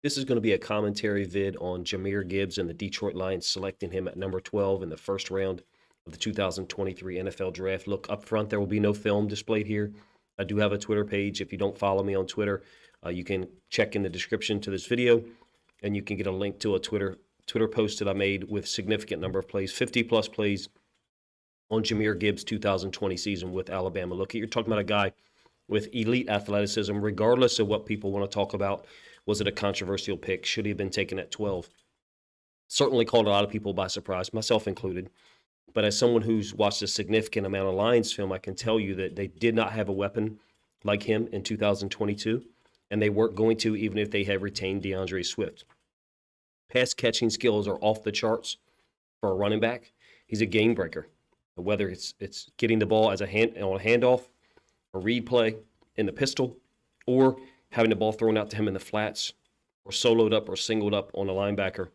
This is going to be a commentary vid on JAHMYR Gibbs and the Detroit Lions selecting him at number 12 in the first round of the 2023 NFL Draft. Look, up front, there will be no film displayed here. I do have a Twitter page. If you don't follow me on Twitter, you can check in the description to this video, and you can get a link to a Twitter post that I made with significant number of plays, 50-plus plays on JAHMYR Gibbs' 2020 season with Alabama. Look, you're talking about a guy with elite athleticism, regardless of what people want to talk about. Was it a controversial pick? Should he have been taken at 12? Certainly caught a lot of people by surprise, myself included. But as someone who's watched a significant amount of Lions film, I can tell you that they did not have a weapon like him in 2022, and they weren't going to even if they had retained DeAndre Swift. Pass catching skills are off the charts for a running back. He's a game breaker. Whether it's getting the ball as on a handoff, a read play in the pistol, or having the ball thrown out to him in the flats, or soloed up or singled up on a linebacker.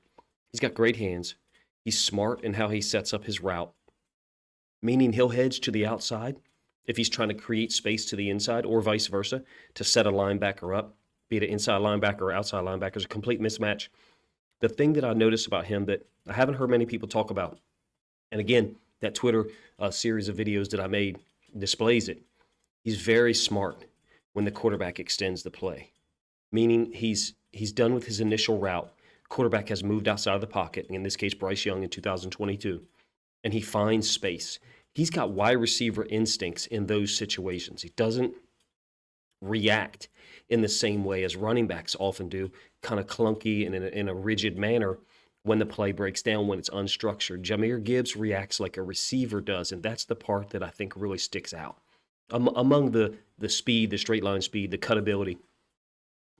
He's got great hands. He's smart in how he sets up his route, meaning he'll hedge to the outside if he's trying to create space to the inside, or vice versa, to set a linebacker up, be it an inside linebacker or outside linebacker. It's a complete mismatch. The thing that I noticed about him that I haven't heard many people talk about, and again, that Twitter series of videos that I made displays it. He's very smart when the quarterback extends the play, meaning he's done with his initial route. Quarterback has moved outside of the pocket, in this case, Bryce Young in 2022, and he finds space. He's got wide receiver instincts in those situations. He doesn't react in the same way as running backs often do, kind of clunky and in a rigid manner when the play breaks down, when it's unstructured. JAHMYR Gibbs reacts like a receiver does, and that's the part that I think really sticks out. Among the speed, the straight line speed, the cutability,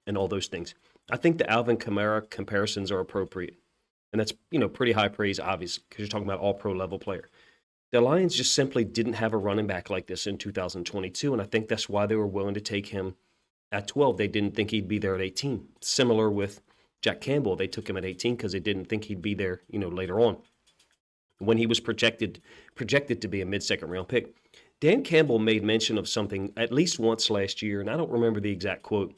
and all those things. I think the Alvin Kamara comparisons are appropriate. And that's, pretty high praise, obviously, because you're talking about all-pro level player. The Lions just simply didn't have a running back like this in 2022, and I think that's why they were willing to take him at 12. They didn't think he'd be there at 18. Similar with Jack Campbell. They took him at 18 because they didn't think he'd be there, later on, when he was projected to be a mid-second round pick. Dan Campbell made mention of something at least once last year, and I don't remember the exact quote,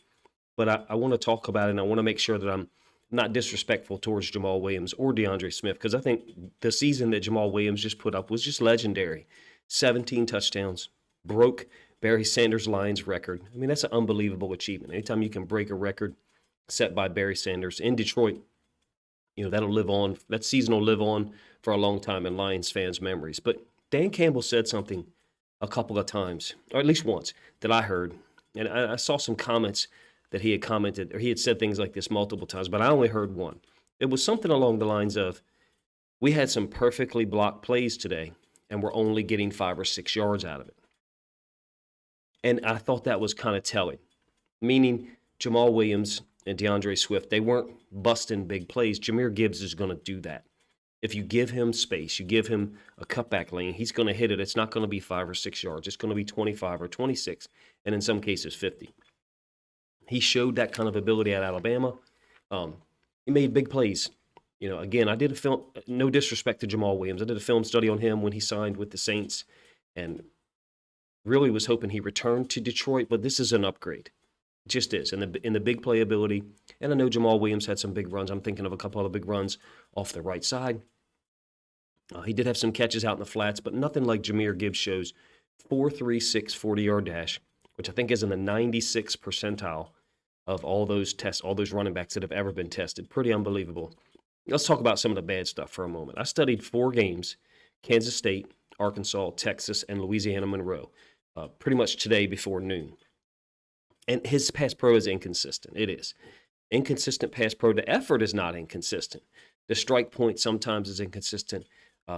but I want to talk about it, and I want to make sure that I'm not disrespectful towards Jamal Williams or DeAndre Smith, because I think the season that Jamal Williams just put up was just legendary. 17 touchdowns, broke Barry Sanders' Lions record. I mean, that's an unbelievable achievement. Anytime you can break a record set by Barry Sanders in Detroit, that'll live on. That season will live on for a long time in Lions fans' memories. But Dan Campbell said something a couple of times, or at least once, that I heard. And I saw some comments that he had commented, or he had said things like this multiple times, but I only heard one. It was something along the lines of, we had some perfectly blocked plays today, and we're only getting 5 or 6 yards out of it. And I thought that was kind of telling, meaning Jamal Williams and DeAndre Swift, they weren't busting big plays. JAHMYR Gibbs is going to do that. If you give him space, you give him a cutback lane, he's going to hit it. It's not going to be 5 or 6 yards. It's going to be 25 or 26, and in some cases 50. He showed that kind of ability at Alabama. He made big plays. Again, I did a film, no disrespect to Jamal Williams. I did a film study on him when he signed with the Saints, and really was hoping he returned to Detroit, but this is an upgrade. It just is. In the big playability, and I know Jamal Williams had some big runs. I'm thinking of a couple of big runs off the right side. He did have some catches out in the flats, but nothing like JAHMYR Gibbs shows. 4.36 40-yard dash, which I think is in the 96th percentile of all those tests, all those running backs that have ever been tested. Pretty unbelievable. Let's talk about some of the bad stuff for a moment. I studied 4 games, Kansas State, Arkansas, Texas, and Louisiana Monroe, pretty much today before noon. And his pass pro is inconsistent. It is. Inconsistent pass pro. The effort is not inconsistent. The strike point sometimes is inconsistent.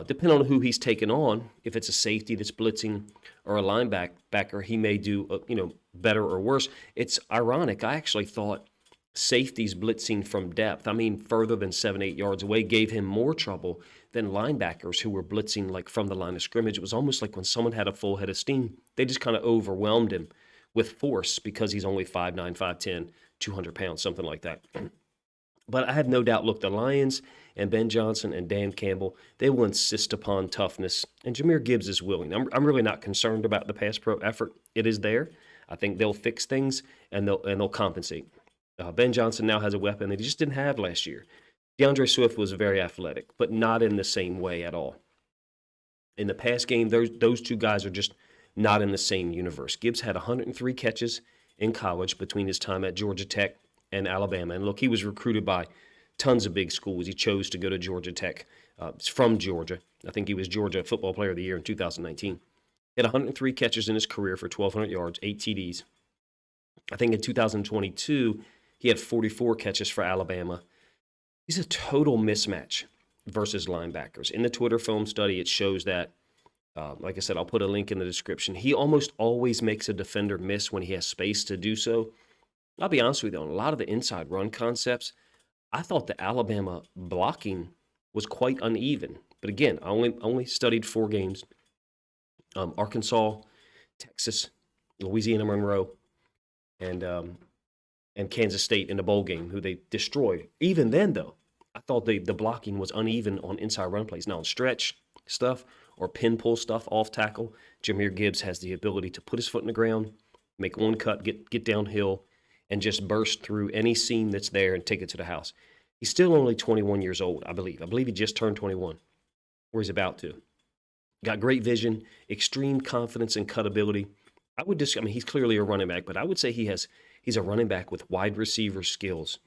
Depending on who he's taken on, if it's a safety that's blitzing or a linebacker, he may do better or worse. It's ironic. I actually thought safeties blitzing from depth, further than 7-8 yards away, gave him more trouble than linebackers who were blitzing like from the line of scrimmage. It was almost like when someone had a full head of steam, they just kind of overwhelmed him with force because he's only 5'9", 5'10", 200 pounds, something like that. But I have no doubt, look, the Lions and Ben Johnson and Dan Campbell, they will insist upon toughness, and JAHMYR Gibbs is willing. I'm really not concerned about the pass pro effort. It is there. I think they'll fix things, and they'll compensate. Ben Johnson now has a weapon that he just didn't have last year. DeAndre Swift was very athletic, but not in the same way at all. In the past game, those two guys are just not in the same universe. Gibbs had 103 catches in college between his time at Georgia Tech and Alabama. And look, he was recruited by tons of big schools. He chose to go to Georgia Tech. He's from Georgia. I think he was Georgia Football Player of the Year in 2019. He had 103 catches in his career for 1,200 yards, 8 TDs. I think in 2022, he had 44 catches for Alabama. He's a total mismatch versus linebackers. In the Twitter film study, it shows that, like I said, I'll put a link in the description. He almost always makes a defender miss when he has space to do so. I'll be honest with you, on a lot of the inside run concepts, I thought the Alabama blocking was quite uneven. But again, I only studied 4 games. Arkansas, Texas, Louisiana Monroe, and Kansas State in the bowl game, who they destroyed. Even then, though, I thought the blocking was uneven on inside run plays. Now, on stretch stuff or pin pull stuff off tackle, JAHMYR Gibbs has the ability to put his foot in the ground, make one cut, get downhill, and just burst through any seam that's there and take it to the house. He's still only 21 years old, I believe. I believe he just turned 21, or he's about to. Got great vision, extreme confidence and cut ability. I mean, he's clearly a running back, but I would say he's a running back with wide receiver skills.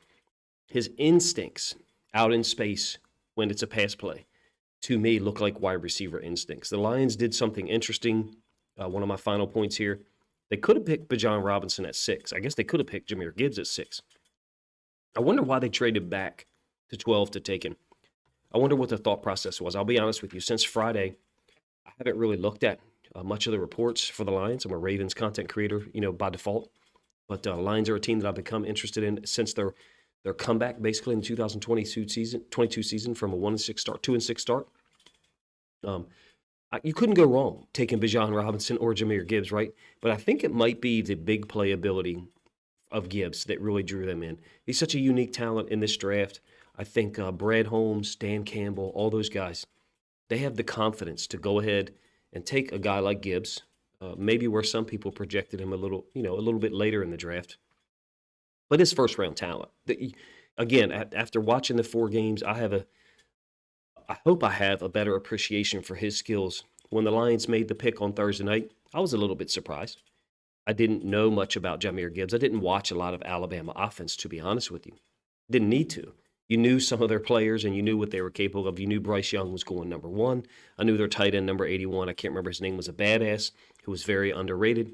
His instincts out in space when it's a pass play, to me, look like wide receiver instincts. The Lions did something interesting. One of my final points here. They could have picked Bijan Robinson at 6. I guess they could have picked JAHMYR Gibbs at 6. I wonder why they traded back to 12 to take him. I wonder what the thought process was. I'll be honest with you. Since Friday, I haven't really looked at much of the reports for the Lions. I'm a Ravens content creator, by default. But Lions are a team that I've become interested in since their comeback, basically in the 2022 season from a 1-6 start, 2-6 start. You couldn't go wrong taking Bijan Robinson or JAHMYR Gibbs, right? But I think it might be the big playability of Gibbs that really drew them in. He's such a unique talent in this draft. I think Brad Holmes, Dan Campbell, all those guys, they have the confidence to go ahead and take a guy like Gibbs, maybe where some people projected him a little bit later in the draft. But his first-round talent. Again, after watching the 4 games, I hope I have a better appreciation for his skills. When the Lions made the pick on Thursday night, I was a little bit surprised. I didn't know much about JAHMYR Gibbs. I didn't watch a lot of Alabama offense, to be honest with you. Didn't need to. You knew some of their players, and you knew what they were capable of. You knew Bryce Young was going number 1. I knew their tight end, number 81. I can't remember his name, was a badass who was very underrated.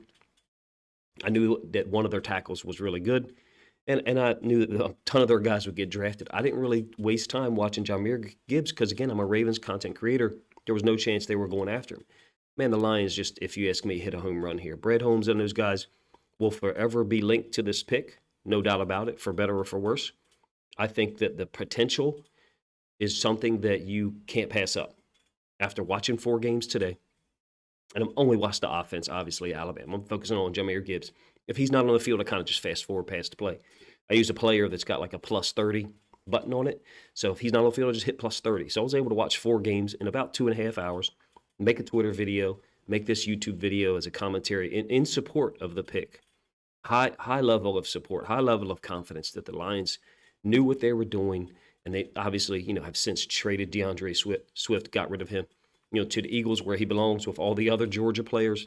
I knew that one of their tackles was really good. And I knew that a ton of their guys would get drafted. I didn't really waste time watching JAHMYR Gibbs because, again, I'm a Ravens content creator. There was no chance they were going after him. Man, the Lions just, if you ask me, hit a home run here. Brad Holmes and those guys will forever be linked to this pick, no doubt about it, for better or for worse. I think that the potential is something that you can't pass up. After watching 4 games today, and I'm only watched the offense, obviously, Alabama. I'm focusing on JAHMYR Gibbs. If he's not on the field, I kind of just fast forward past the play. I use a player that's got like a plus 30 button on it. So if he's not on the field, I just hit plus 30. So I was able to watch 4 games in about 2.5 hours, make a Twitter video, make this YouTube video as a commentary in support of the pick. High level of support, high level of confidence that the Lions knew what they were doing. And they obviously, have since traded DeAndre Swift, got rid of him, to the Eagles where he belongs with all the other Georgia players.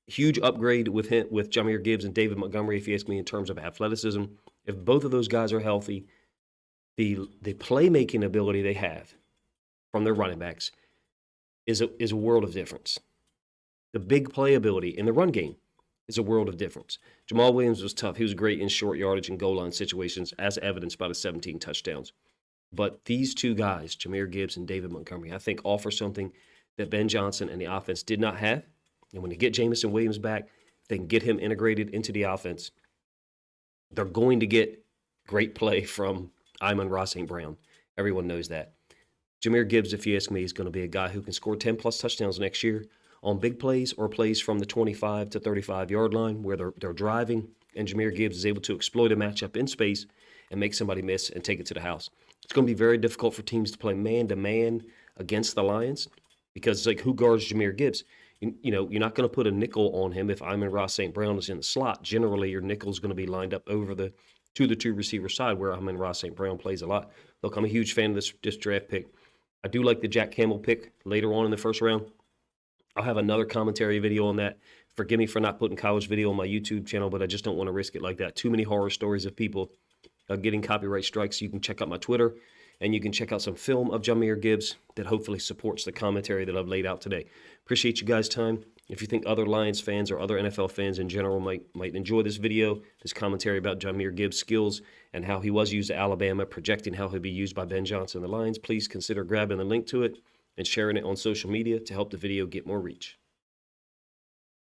Huge upgrade with JAHMYR Gibbs and David Montgomery, if you ask me, in terms of athleticism. If both of those guys are healthy, the playmaking ability they have from their running backs is a world of difference. The big playability in the run game is a world of difference. Jamal Williams was tough. He was great in short yardage and goal line situations, as evidenced by the 17 touchdowns. But these 2 guys, JAHMYR Gibbs and David Montgomery, I think offer something that Ben Johnson and the offense did not have. And when they get Jameson Williams back, they can get him integrated into the offense. They're going to get great play from Amon-Ra St. Brown. Everyone knows that. JAHMYR Gibbs, if you ask me, is going to be a guy who can score 10-plus touchdowns next year on big plays or plays from the 25 to 35-yard line where they're driving, and JAHMYR Gibbs is able to exploit a matchup in space and make somebody miss and take it to the house. It's going to be very difficult for teams to play man-to-man against the Lions because it's like, who guards JAHMYR Gibbs? You're not going to put a nickel on him if Amon-Ra St. Brown is in the slot. Generally, your nickel's going to be lined up over the two receiver side where Amon-Ra St. Brown plays a lot. Look, I'm a huge fan of this draft pick. I do like the Jack Campbell pick later on in the first round. I'll have another commentary video on that. Forgive me for not putting college video on my YouTube channel, but I just don't want to risk it like that. Too many horror stories of people getting copyright strikes. You can check out my Twitter, and you can check out some film of JAHMYR Gibbs that hopefully supports the commentary that I've laid out today. Appreciate you guys' time. If you think other Lions fans or other NFL fans in general might enjoy this video, this commentary about JAHMYR Gibbs' skills and how he was used at Alabama, projecting how he'll be used by Ben Johnson and the Lions, please consider grabbing the link to it and sharing it on social media to help the video get more reach.